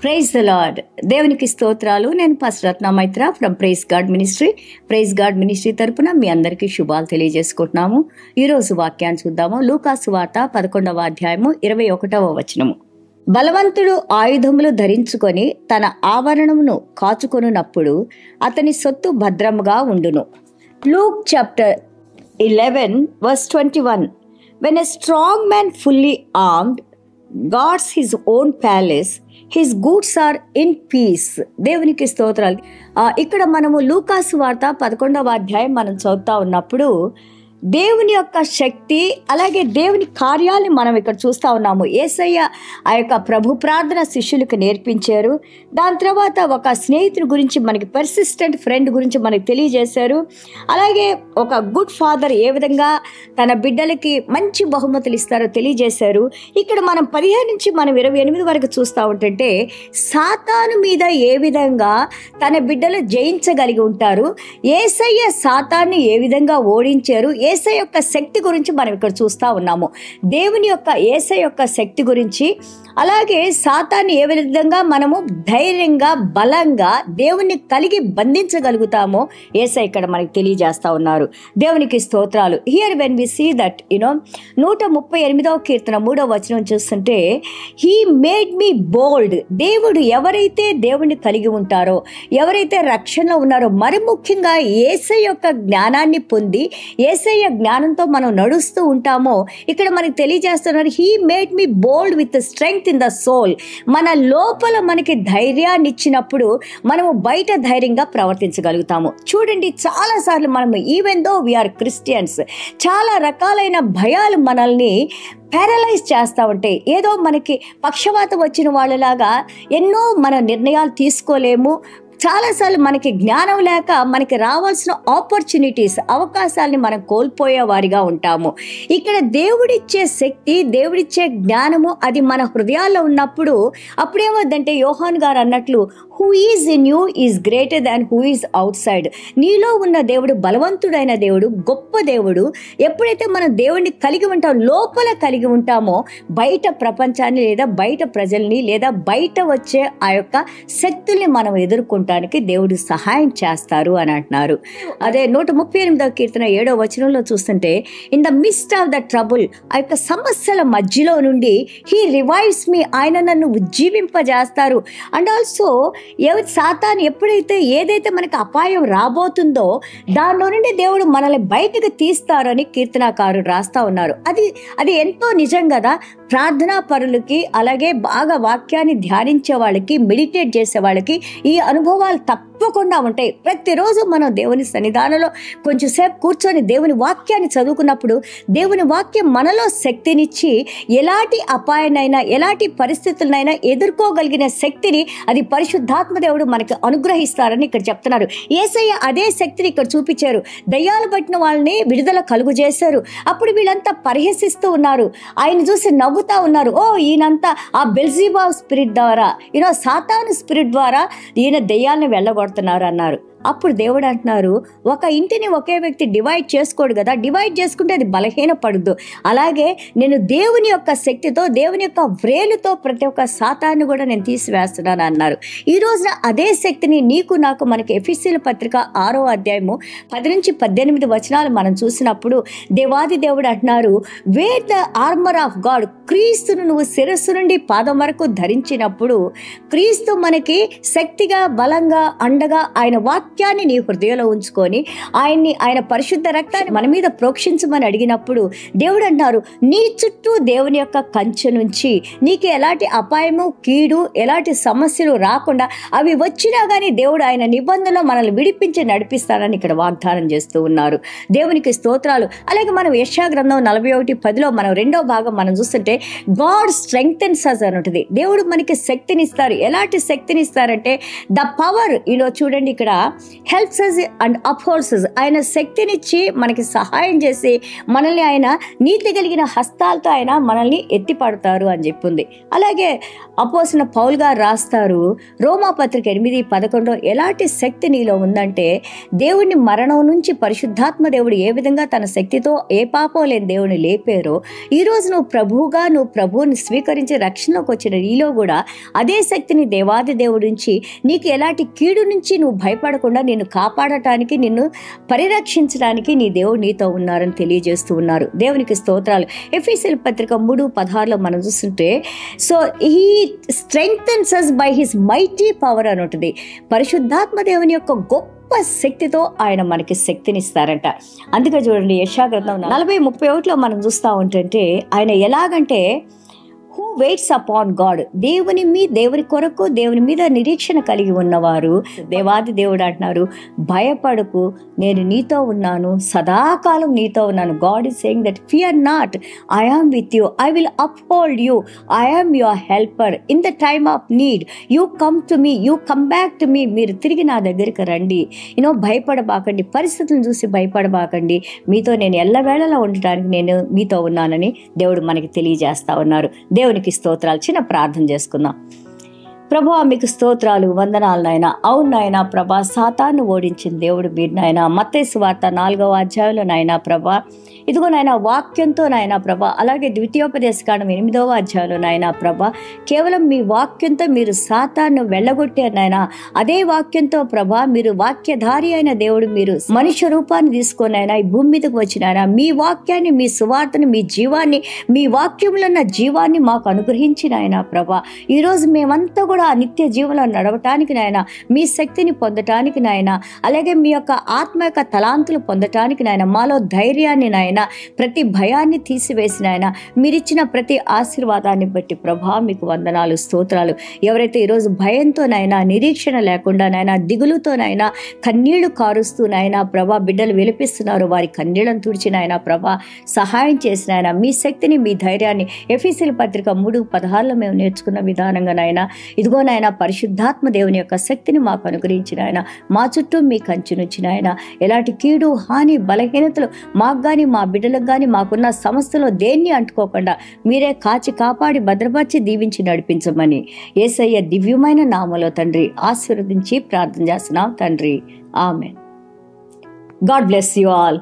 Praise the lord. దేవునికి స్తోత్రాలు. నేను pastor Ratna Maitra from praise God ministry. Praise God ministry తరపున మీ అందరికీ శుభాలు తెలియజేసుకుంటున్నాము. ఈరోజు వాక్యాన్ని చూద్దాము. లూకాసు వార్త 11వ అధ్యాయము 21వ వచనము. బలవంతుడు ఆయుధములు ధరించుకొని తన ఆవరణమును కాచుకొనున్నప్పుడు అతని సొత్తు భద్రముగా ఉండును. Luke chapter 11 verse 21. When a strong man fully armed guards his own palace, his goods are in peace. దేవునికి స్తోత్రాలు. ఇక్కడ మనము లూకాసు వార్త 11వ అధ్యాయం మనం చదువుతా ఉన్నప్పుడు దేవుని యొక్క శక్తి అలాగే దేవుని కార్యాలను మనం ఇక్కడ చూస్తూ ఉన్నాము. యేసయ్య ఆ యొక్క ప్రభు ప్రార్థన శిష్యులకు నేర్పించారు. దాని తర్వాత ఒక స్నేహితుడి గురించి మనకి పర్సిస్టెంట్ ఫ్రెండ్ గురించి మనకి తెలియజేశారు. అలాగే ఒక గుడ్ ఫాదర్ ఏ విధంగా తన బిడ్డలకి మంచి బహుమతులు ఇస్తారో తెలియజేశారు. ఇక్కడ మనం 15 నుంచి మనం 28 వరకు చూస్తూ ఉంటుంటే సాతాను మీద ఏ విధంగా తన బిడ్డలు జయించగలిగి ఉంటారు, యేసయ్య సాతాన్ని ఏ విధంగా ఓడించారు, యేసయ్య యొక్క శక్తి గురించి మనం ఇక్కడ చూస్తూ ఉన్నాము. దేవుని యొక్క యేసయ్య యొక్క శక్తి గురించి, అలాగే సాతాన్ని ఏ విధంగా మనము ధైర్యంగా బలంగా దేవుణ్ణి కలిగి బంధించగలుగుతామో యేసయ్య ఇక్కడ మనకి తెలియజేస్తా ఉన్నారు. దేవునికి స్తోత్రాలు. Here when we see that 138వ కీర్తన 3వ వచనం చూస్తుంటే హీ మేడ్ మీ బోల్డ్. దేవుడు ఎవరైతే దేవుణ్ణి కలిగి ఉంటారో, ఎవరైతే రక్షణలో ఉన్నారో, మరి ముఖ్యంగా యేసయ్య యొక్క జ్ఞానాన్ని పొంది యేసయ్య జ్ఞానంతో మనం నడుస్తూ ఉంటామో ఇక్కడ మనకి తెలియజేస్తున్నారు. He made me bold with strength in the soul. మన లోపల మనకి ధైర్యాన్ని ఇచ్చినప్పుడు మనము బయట ధైర్యంగా ప్రవర్తించగలుగుతాము. చూడండి, చాలాసార్లు మనము ఈవెన్ దో వీఆర్ క్రిస్టియన్స్, చాలా రకాలైన భయాలు మనల్ని ప్యారలైజ్ చేస్తూ ఉంటాయి. ఏదో మనకి పక్షవాతం వచ్చిన వాళ్ళలాగా ఎన్నో మన నిర్ణయాలు తీసుకోలేము. చాలాసార్లు మనకి జ్ఞానం లేక మనకి రావాల్సిన ఆపర్చునిటీస్, అవకాశాలని మనం కోల్పోయే వారిగా ఉంటాము. ఇక్కడ దేవుడిచ్చే శక్తి, దేవుడిచ్చే జ్ఞానము అది మన హృదయాల్లో ఉన్నప్పుడు అప్పుడేమవుద్దంటే యోహాన్ గారు అన్నట్లు who is in you is greater than who is out side. నీలో ఉన్న దేవుడు బలవంతుడైన దేవుడు, గొప్ప దేవుడు. ఎప్పుడైతే మనం దేవుడిని కలిగి ఉంటామో, లోపల కలిగి ఉంటామో, బయట ప్రపంచాన్ని లేదా బయట ప్రజల్ని లేదా బయట వచ్చే ఆ యొక్క శక్తుల్ని మనం ఎదుర్కొంటాం దేవుడు సహాయం చేస్తారు అని అంటున్నారు. అదే 138వ కీర్తన 7వ వచనంలో చూస్తుంటే in the midst of the trouble, ఆ యొక్క సమస్యల మధ్యలో నుండి హీ రివైవ్స్ మీ, ఆయన నన్ను ఉజ్జీవింపజేస్తారు. అండ్ ఆల్సో సాతాను ఎప్పుడైతే ఏదైతే మనకి అపాయం రాబోతుందో దానిలో నుండి దేవుడు మనల్ని బయటకు తీస్తారని కీర్తనాకారుడు రాస్తా ఉన్నారు. అది ఎంతో నిజం కదా. ప్రార్థనా పరులకి, అలాగే బాగా వాక్యాన్ని ధ్యానించే వాళ్ళకి, మెడిటేట్ చేసే వాళ్ళకి ఈ అనుభవాలు తప్పకుండా ఉంటాయి. ప్రతిరోజు మనం దేవుని సన్నిధానంలో కొంచెంసేపు కూర్చొని దేవుని వాక్యాన్ని చదువుకున్నప్పుడు దేవుని వాక్యం మనలో శక్తినిచ్చి ఎలాంటి అపాయాన్నైనా ఎలాంటి పరిస్థితులనైనా ఎదుర్కోగలిగిన శక్తిని అది పరిశుద్ధాత్మ దేవుడు మనకి అనుగ్రహిస్తారని ఇక్కడ చెప్తున్నారు. యేసయ్య అదే శక్తిని ఇక్కడ చూపించారు. దయ్యాలు పట్టిన వాళ్ళని విడుదల కలుగు చేశారు. అప్పుడు వీళ్ళంతా పరిహసిస్తూ ఉన్నారు, ఆయన చూసి నవ్వుతా ఉన్నారు. ఓ, ఈయనంతా ఆ బెల్జెబూల్ స్పిరిట్ ద్వారా, సాతాను స్పిరిట్ ద్వారా ఈయన దయ్యాలను వెళ్ళగొడుతున్నారు అన్నారు. అప్పుడు దేవుడు అంటున్నారు, ఒక ఇంటిని ఒకే వ్యక్తి డివైడ్ చేసుకోడు కదా, డివైడ్ చేసుకుంటే అది బలహీనపడద్దు. అలాగే నేను దేవుని యొక్క శక్తితో, దేవుని యొక్క వ్రేలుతో ప్రతి ఒక్క సాతాన్ని కూడా నేను తీసివేస్తున్నాను అన్నారు. ఈ రోజున అదే శక్తిని నీకు నాకు మనకి ఎఫెసీయుల పత్రిక 6వ అధ్యాయము 10 నుంచి 18 వచనాలు మనం చూసినప్పుడు దేవాది దేవుడు అంటున్నారు, where the armour of God. క్రీస్తును నువ్వు శిరస్సు నుండి పాదం వరకు ధరించినప్పుడు క్రీస్తు మనకి శక్తిగా, బలంగా, అండగా ఆయన వాక్యాన్ని నీ హృదయంలో ఉంచుకొని ఆయన పరిశుద్ధ రక్తాన్ని మన మీద ప్రోక్షించమని అడిగినప్పుడు దేవుడు అంటారు, నీ చుట్టూ దేవుని యొక్క కంచె నుంచి నీకు ఎలాంటి అపాయము, కీడు, ఎలాంటి సమస్యలు రాకుండా, అవి వచ్చినా కానీ దేవుడు ఆయన నిబంధనలో మనల్ని విడిపించి నడిపిస్తానని ఇక్కడ వాగ్దానం చేస్తూ ఉన్నారు. దేవునికి స్తోత్రాలు. అలాగే మనం యెషయా గ్రంథం 41:10లో మనం 2వ భాగం మనం చూస్తుంటే గాడ్ స్ట్రెంగ్థెన్స్ అస్ అని ఉంటుంది. దేవుడు మనకి శక్తినిస్తారు. ఎలాంటి శక్తినిస్తారంటే ద పవర్. చూడండి, ఇక్కడ హెల్ప్స్ అస్ అండ్ అప్హోల్డ్స్ అస్. ఆయన శక్తినిచ్చి మనకి సహాయం చేసి మనల్ని ఆయన నీతి కలిగిన హస్తాలతో ఆయన మనల్ని ఎత్తిపడతారు అని చెప్పింది. అలాగే అపోస్తలుడైన పౌలు గారు రాస్తారు రోమాపత్రిక 8:11 ఎలాంటి శక్తి నీలో ఉందంటే, దేవుడిని మరణం నుంచి పరిశుద్ధాత్మ దేవుడు ఏ విధంగా తన శక్తితో ఏ పాపం లేని దేవుని లేపారో, ఈరోజు నువ్వు ప్రభువుని స్వీకరించి రక్షణలోకి వచ్చిన నీలో కూడా అదే శక్తిని దేవాది దేవుడి నుంచి నీకు ఎలాంటి కీడు నుంచి నువ్వు భయపడకుండా నిన్ను కాపాడటానికి, నిన్ను పరిరక్షించడానికి నీ దేవుడు నీతో ఉన్నారని తెలియజేస్తూ ఉన్నారు. దేవునికి స్తోత్రాలు. ఎఫెసీయుల పత్రిక 3:16 మనం చూస్తుంటే, so he strengthens us by his mighty power అని ఉంటుంది. పరిశుద్ధాత్మ దేవుని యొక్క గొప్ప శక్తితో ఆయన మనకి శక్తినిస్తారంట. అందుకే చూడండి యెషయా గ్రంథం 40:31 మనం చూస్తూ ఉంటుంటే ఆయన ఎలాగంటే, హూ వెయిట్స్ అపాన్ గాడ్, దేవుని కొరకు దేవుని మీద నిరీక్షణ కలిగి ఉన్నవారు, దేవాది దేవుడు అంటున్నారు, భయపడకు, నేను నీతో ఉన్నాను, సదాకాలం నీతో ఉన్నాను. God is saying that fear not, I am with you, I will uphold you, I am your helper in the time of need, you come to me, you come back to me. మీరు తిరిగి నా దగ్గరికి రండి. భయపడబాకండి, పరిస్థితులను చూసి భయపడబాకండి, మీతో నేను ఎల్లవేళలా ఉండటానికి నేను మీతో ఉన్నానని దేవుడు మనకి తెలియజేస్తా ఉన్నారు. దేవునికి స్తోత్రాలు. చిన్న ప్రార్థన చేసుకుందాం. ప్రభువా మీకు స్తోత్రాలు, వందనాలు నాయన. అవును నాయన ప్రభా, సాతాను ఓడించిన దేవుడు మీరు నాయన. మత్తయి సువార్త 4వ అధ్యాయంలో నాయన ప్రభా, ఇదిగో నాయన వాక్యంతో నాయన ప్రభా, అలాగే ద్వితీయోపదేశకాండం 8వ అధ్యాయంలో నాయన ప్రభా, కేవలం మీ వాక్యంతో మీరు సాతాను వెళ్ళగొట్టారు నాయన. అదే వాక్యంతో ప్రభా, మీరు వాక్యధారి అయిన దేవుడు, మీరు మనుష్య రూపాన్ని తీసుకొని ఆయన ఈ భూమి మీదకి వచ్చినాయన. మీ వాక్యాన్ని, మీ సువార్తని, మీ జీవాన్ని, మీ వాక్యంలో ఉన్న జీవాన్ని మాకు అనుగ్రహించిన ఆయన ప్రభా, ఈరోజు మేమంతా కూడా ఆ నిత్య జీవంలో నడవటానికి నాయన, మీ శక్తిని పొందటానికి నాయన, అలాగే మీ యొక్క ఆత్మ యొక్క తలాంతులు పొందటానికి నాయన, మాలో ధైర్యాన్ని నాయన, ప్రతి భయాన్ని తీసివేసిన ఆయన, మీరిచ్చిన ప్రతి ఆశీర్వాదాన్ని బట్టి ప్రభా మీకు వందనాలు, స్తోత్రాలు. ఎవరైతే ఈరోజు భయంతో నాయన, నిరీక్షణ లేకుండా నాయన, దిగులుతో నాయన, కన్నీళ్లు కారుస్తూ నాయన ప్రభా బిడ్డలు విలిపిస్తున్నారు, వారి కన్నీళ్లను తుడిచిన ఆయన ప్రభా సహాయం చేసిన ఆయన, మీ శక్తిని, మీ ధైర్యాన్ని ఎఫెసీయుల పత్రిక 3:16 మేము నేర్చుకున్న విధానంగా నాయన, ఇదిగో నాయన పరిశుద్ధాత్మ దేవుని యొక్క శక్తిని మాకు అనుగ్రహించిన ఆయన, మా చుట్టూ మీ కంచునుచ్చిన ఆయన, ఎలాంటి కీడు, హాని, బలహీనతలు మాకు కానీ, మా బిడ్డలకు కానీ, మాకున్న సంస్థలో దేన్ని అంటుకోకుండా మీరే కాచి కాపాడి భద్రపరిచి దీవించి నడిపించమని యేసయ్య దివ్యమైన నామములో తండ్రి ఆశీర్వదించి ప్రార్థన చేస్తున్నాం తండ్రి. ఆమేన్. God bless you all.